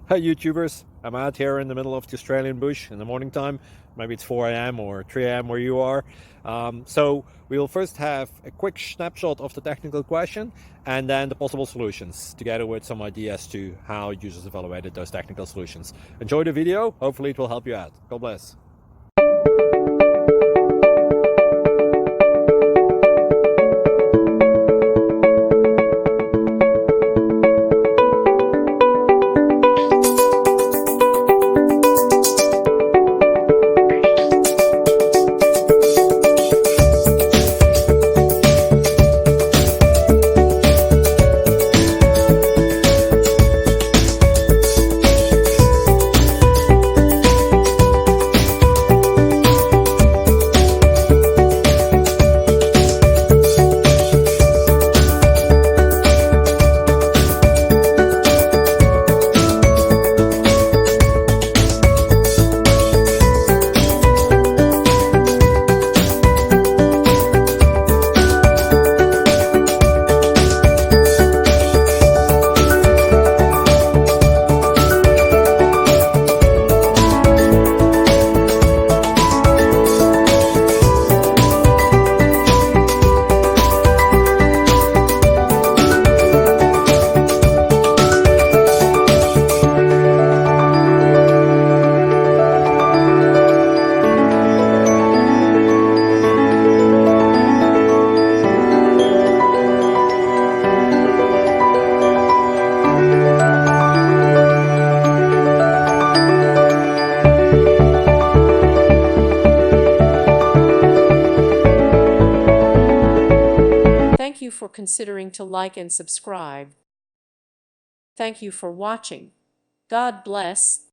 Hi YouTubers, I'm out here in the middle of the Australian bush in the morning time. Maybe it's 4 a.m. or 3 a.m. where you are. So we'll first have a quick snapshot of the technical question and then the possible solutions, together with some ideas to how users evaluated those technical solutions. Enjoy the video, hopefully it will help you out. God bless. Thank you for considering to like and subscribe. Thank you for watching. God bless.